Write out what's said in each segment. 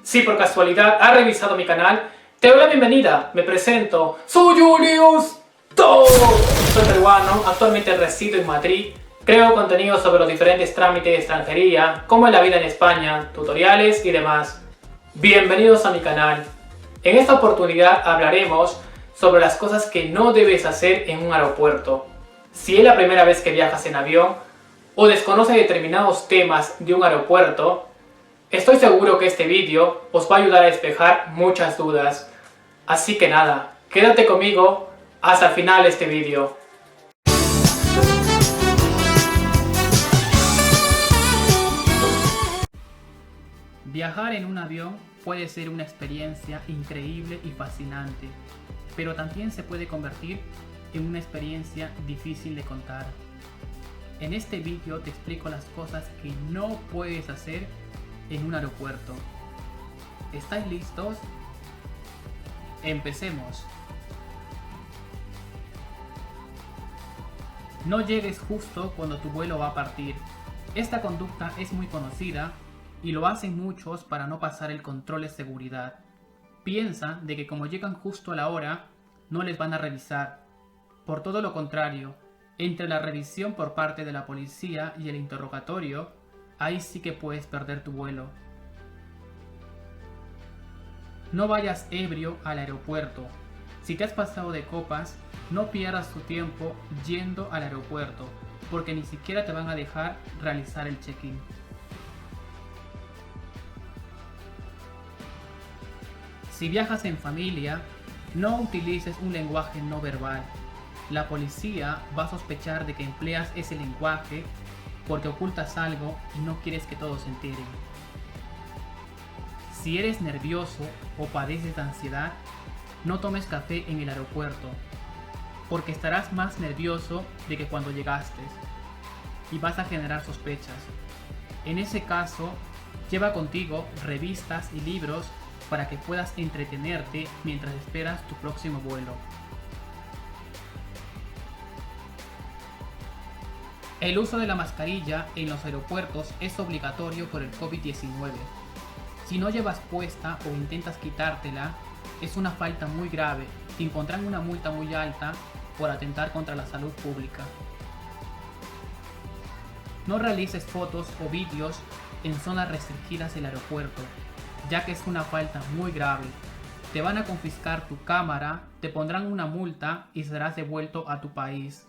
Si por casualidad has revisado mi canal, te doy la bienvenida, me presento, soy Julius To. Soy peruano, actualmente resido en Madrid, creo contenido sobre los diferentes trámites de extranjería, cómo es la vida en España, tutoriales y demás. Bienvenidos a mi canal. En esta oportunidad hablaremos sobre las cosas que no debes hacer en un aeropuerto. Si es la primera vez que viajas en avión o desconoces determinados temas de un aeropuerto, estoy seguro que este vídeo os va a ayudar a despejar muchas dudas. Así que nada, quédate conmigo hasta el final de este vídeo. Viajar en un avión puede ser una experiencia increíble y fascinante, pero también se puede convertir en una experiencia difícil de contar. En este vídeo te explico las cosas que no puedes hacer en un aeropuerto. ¿Estáis listos? Empecemos. No llegues justo cuando tu vuelo va a partir. Esta conducta es muy conocida y lo hacen muchos para no pasar el control de seguridad. Piensan de que como llegan justo a la hora, no les van a revisar. Por todo lo contrario, entre la revisión por parte de la policía y el interrogatorio, ahí sí que puedes perder tu vuelo. No vayas ebrio al aeropuerto. Si te has pasado de copas, no pierdas tu tiempo yendo al aeropuerto, porque ni siquiera te van a dejar realizar el check-in. Si viajas en familia, no utilices un lenguaje no verbal. La policía va a sospechar de que empleas ese lenguaje porque ocultas algo y no quieres que todos se enteren. Si eres nervioso o padeces de ansiedad, no tomes café en el aeropuerto, porque estarás más nervioso de que cuando llegaste y vas a generar sospechas. En ese caso, lleva contigo revistas y libros para que puedas entretenerte mientras esperas tu próximo vuelo. El uso de la mascarilla en los aeropuertos es obligatorio por el COVID-19. Si no llevas puesta o intentas quitártela, es una falta muy grave. Te impondrán una multa muy alta por atentar contra la salud pública. No realices fotos o vídeos en zonas restringidas del aeropuerto, ya que es una falta muy grave. Te van a confiscar tu cámara, te pondrán una multa y serás devuelto a tu país.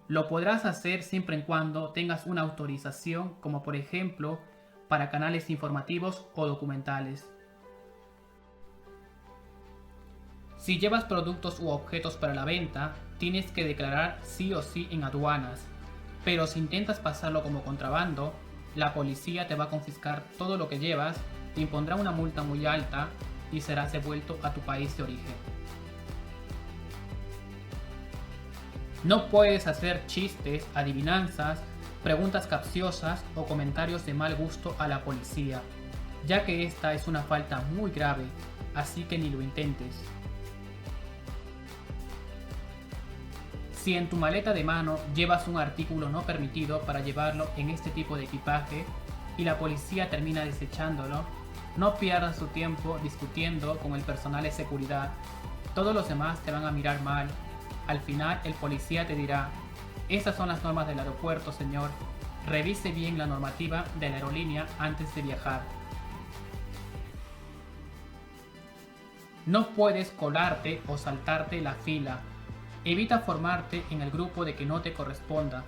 Lo podrás hacer siempre y cuando tengas una autorización, como por ejemplo para canales informativos o documentales. Si llevas productos u objetos para la venta, tienes que declarar sí o sí en aduanas, pero si intentas pasarlo como contrabando, la policía te va a confiscar todo lo que llevas, te impondrá una multa muy alta y serás devuelto a tu país de origen. No puedes hacer chistes, adivinanzas, preguntas capciosas o comentarios de mal gusto a la policía, ya que esta es una falta muy grave, así que ni lo intentes. Si en tu maleta de mano llevas un artículo no permitido para llevarlo en este tipo de equipaje y la policía termina desechándolo, no pierdas tu tiempo discutiendo con el personal de seguridad. Todos los demás te van a mirar mal. Al final el policía te dirá: estas son las normas del aeropuerto, señor. Revise bien la normativa de la aerolínea antes de viajar. No puedes colarte o saltarte la fila. Evita formarte en el grupo de que no te corresponda.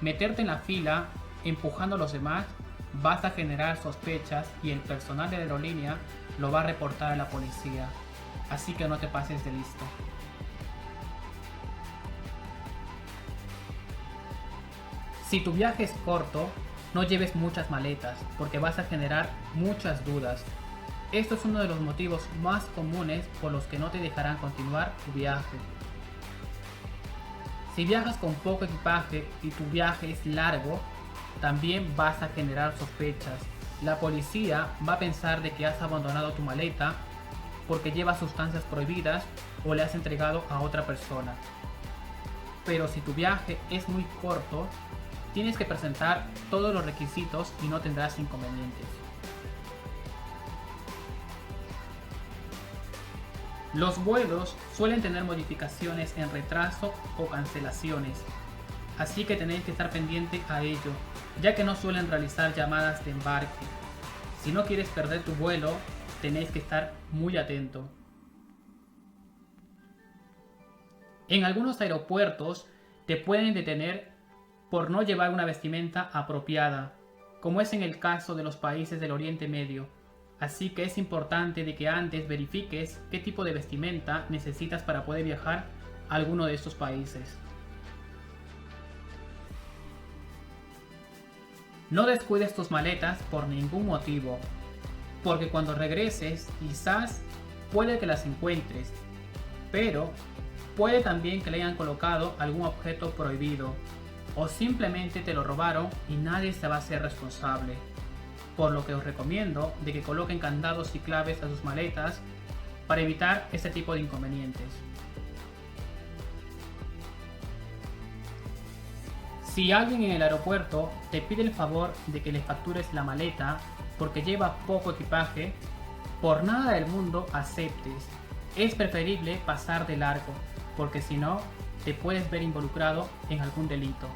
Meterte en la fila empujando a los demás vas a generar sospechas y el personal de la aerolínea lo va a reportar a la policía. Así que no te pases de listo. Si tu viaje es corto, no lleves muchas maletas porque vas a generar muchas dudas. Esto es uno de los motivos más comunes por los que no te dejarán continuar tu viaje. Si viajas con poco equipaje y tu viaje es largo, también vas a generar sospechas. La policía va a pensar de que has abandonado tu maleta porque llevas sustancias prohibidas o le has entregado a otra persona. Pero si tu viaje es muy corto, tienes que presentar todos los requisitos y no tendrás inconvenientes. Los vuelos suelen tener modificaciones en retraso o cancelaciones, así que tenéis que estar pendiente a ello, ya que no suelen realizar llamadas de embarque. Si no quieres perder tu vuelo, tenéis que estar muy atento. En algunos aeropuertos te pueden detener por no llevar una vestimenta apropiada, como es en el caso de los países del Oriente Medio. Así que es importante de que antes verifiques qué tipo de vestimenta necesitas para poder viajar a alguno de estos países. No descuides tus maletas por ningún motivo, porque cuando regreses quizás puede que las encuentres, pero puede también que le hayan colocado algún objeto prohibido o simplemente te lo robaron y nadie se va a hacer responsable. Por lo que os recomiendo de que coloquen candados y claves a sus maletas para evitar este tipo de inconvenientes. Si alguien en el aeropuerto te pide el favor de que le factures la maleta porque lleva poco equipaje, por nada del mundo aceptes. Es preferible pasar de largo, porque si no, te puedes ver involucrado en algún delito.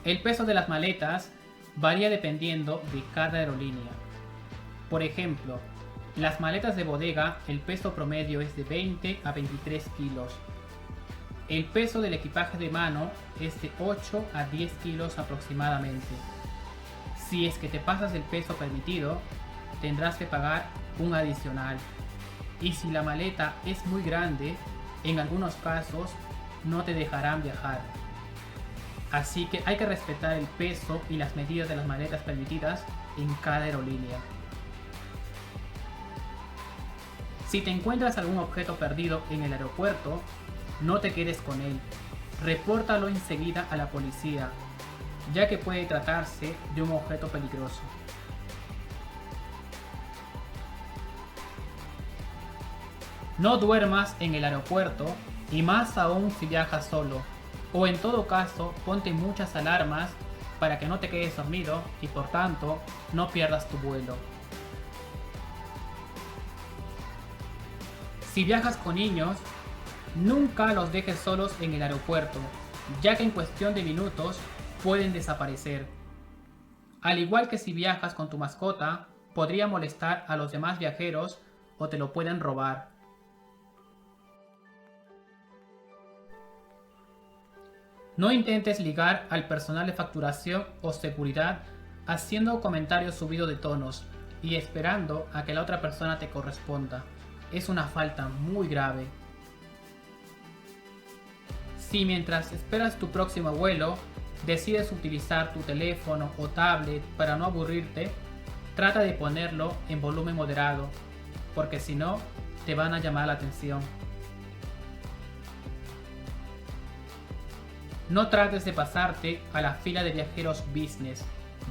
El peso de las maletas varía dependiendo de cada aerolínea. Por ejemplo, las maletas de bodega, el peso promedio es de 20 a 23 kilos. El peso del equipaje de mano es de 8 a 10 kilos aproximadamente. Si es que te pasas del peso permitido, tendrás que pagar un adicional. Y si la maleta es muy grande, en algunos casos no te dejarán viajar. Así que hay que respetar el peso y las medidas de las maletas permitidas en cada aerolínea. Si te encuentras algún objeto perdido en el aeropuerto, no te quedes con él. Repórtalo enseguida a la policía, ya que puede tratarse de un objeto peligroso. No duermas en el aeropuerto y más aún si viajas solo. O en todo caso, ponte muchas alarmas para que no te quedes dormido y por tanto no pierdas tu vuelo. Si viajas con niños, nunca los dejes solos en el aeropuerto, ya que en cuestión de minutos pueden desaparecer. Al igual que si viajas con tu mascota, podría molestar a los demás viajeros o te lo pueden robar. No intentes ligar al personal de facturación o seguridad haciendo comentarios subidos de tonos y esperando a que la otra persona te corresponda. Es una falta muy grave. Si mientras esperas tu próximo vuelo decides utilizar tu teléfono o tablet para no aburrirte, trata de ponerlo en volumen moderado, porque si no, te van a llamar la atención. No trates de pasarte a la fila de viajeros business,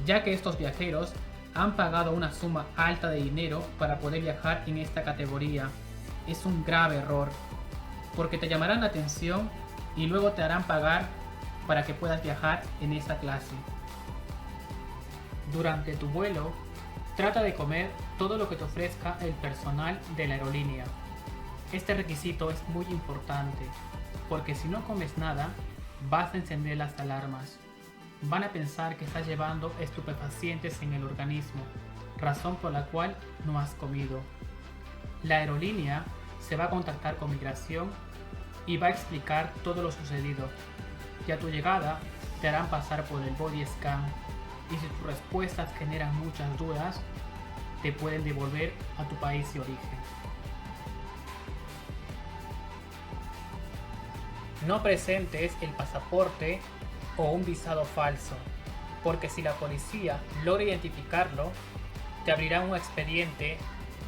ya que estos viajeros han pagado una suma alta de dinero para poder viajar en esta categoría. Es un grave error, porque te llamarán la atención y luego te harán pagar para que puedas viajar en esa clase. Durante tu vuelo, trata de comer todo lo que te ofrezca el personal de la aerolínea. Este requisito es muy importante, porque si no comes nada, vas a encender las alarmas. Van a pensar que estás llevando estupefacientes en el organismo, razón por la cual no has comido. La aerolínea se va a contactar con migración y va a explicar todo lo sucedido. Y a tu llegada te harán pasar por el body scan y si tus respuestas generan muchas dudas, te pueden devolver a tu país de origen. No presentes el pasaporte o un visado falso, porque si la policía logra identificarlo, te abrirán un expediente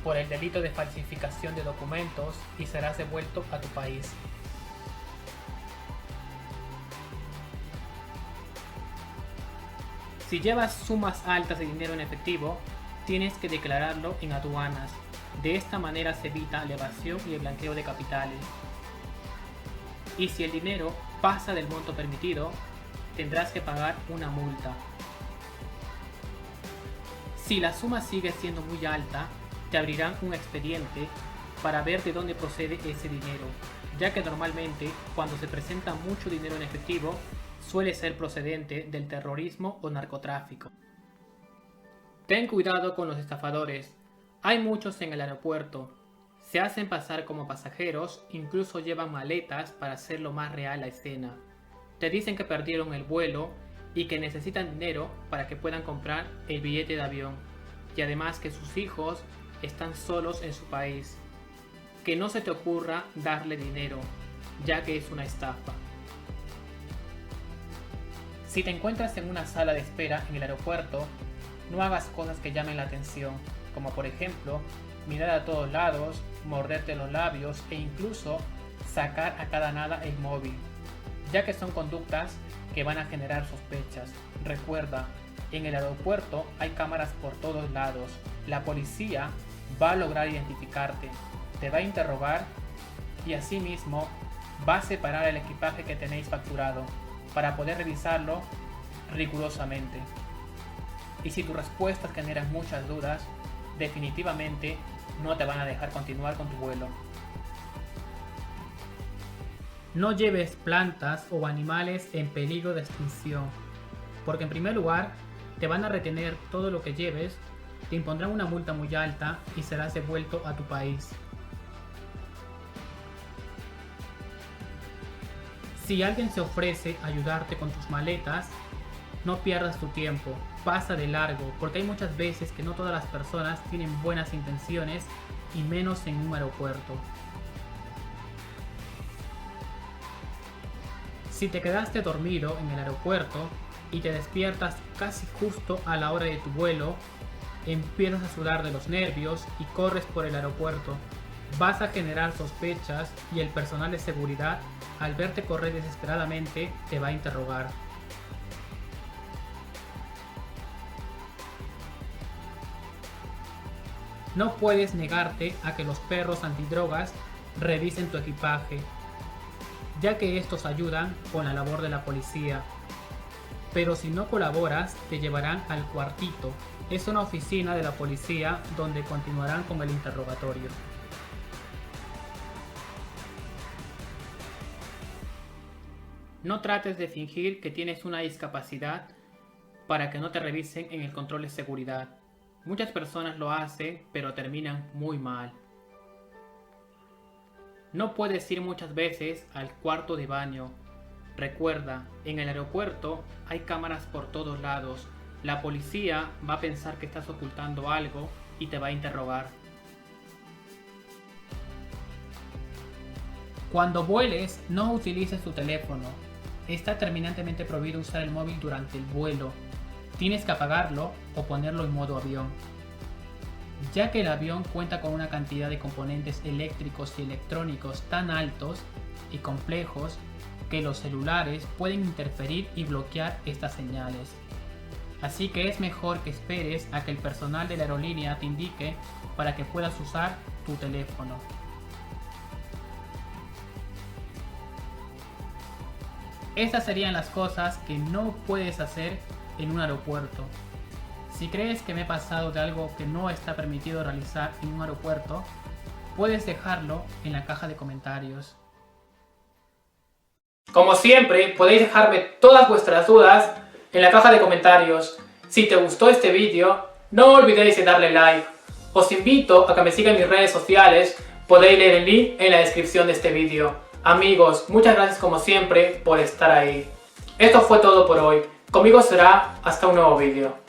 por el delito de falsificación de documentos y serás devuelto a tu país. Si llevas sumas altas de dinero en efectivo, tienes que declararlo en aduanas. De esta manera se evita la evasión y el blanqueo de capitales. Y si el dinero pasa del monto permitido, tendrás que pagar una multa. Si la suma sigue siendo muy alta, te abrirán un expediente para ver de dónde procede ese dinero, ya que normalmente cuando se presenta mucho dinero en efectivo suele ser procedente del terrorismo o narcotráfico. Ten cuidado con los estafadores, hay muchos en el aeropuerto. Se hacen pasar como pasajeros, incluso llevan maletas para hacerlo más real la escena. Te dicen que perdieron el vuelo y que necesitan dinero para que puedan comprar el billete de avión, y además que sus hijos están solos en su país. Que no se te ocurra darle dinero, ya que es una estafa. Si te encuentras en una sala de espera en el aeropuerto, no hagas cosas que llamen la atención, como por ejemplo, mirar a todos lados, morderte los labios e incluso sacar a cada nada el móvil, ya que son conductas que van a generar sospechas. Recuerda, en el aeropuerto hay cámaras por todos lados, la policía va a lograr identificarte, te va a interrogar y asimismo va a separar el equipaje que tenéis facturado para poder revisarlo rigurosamente. Y si tus respuestas generan muchas dudas, definitivamente no te van a dejar continuar con tu vuelo. No lleves plantas o animales en peligro de extinción, porque en primer lugar te van a retener todo lo que lleves, te impondrán una multa muy alta y serás devuelto a tu país. Si alguien se ofrece a ayudarte con tus maletas, no pierdas tu tiempo, pasa de largo, porque hay muchas veces que no todas las personas tienen buenas intenciones y menos en un aeropuerto. Si te quedaste dormido en el aeropuerto y te despiertas casi justo a la hora de tu vuelo, empiezas a sudar de los nervios y corres por el aeropuerto, vas a generar sospechas y el personal de seguridad, al verte correr desesperadamente, te va a interrogar. No puedes negarte a que los perros antidrogas revisen tu equipaje, ya que estos ayudan con la labor de la policía. Pero si no colaboras, te llevarán al cuartito. Es una oficina de la policía donde continuarán con el interrogatorio. No trates de fingir que tienes una discapacidad para que no te revisen en el control de seguridad. Muchas personas lo hacen, pero terminan muy mal. No puedes ir muchas veces al cuarto de baño. Recuerda, en el aeropuerto hay cámaras por todos lados. La policía va a pensar que estás ocultando algo y te va a interrogar. Cuando vueles, no utilices tu teléfono. Está terminantemente prohibido usar el móvil durante el vuelo. Tienes que apagarlo o ponerlo en modo avión, ya que el avión cuenta con una cantidad de componentes eléctricos y electrónicos tan altos y complejos que los celulares pueden interferir y bloquear estas señales. Así que es mejor que esperes a que el personal de la aerolínea te indique para que puedas usar tu teléfono. Estas serían las cosas que no puedes hacer en un aeropuerto. Si crees que me he pasado de algo que no está permitido realizar en un aeropuerto, puedes dejarlo en la caja de comentarios. Como siempre, podéis dejarme todas vuestras dudas en la caja de comentarios. Si te gustó este vídeo, no olvidéis de darle like. Os invito a que me sigan en mis redes sociales, podéis leer el link en la descripción de este vídeo. Amigos, muchas gracias como siempre por estar ahí. Esto fue todo por hoy. Conmigo será hasta un nuevo vídeo.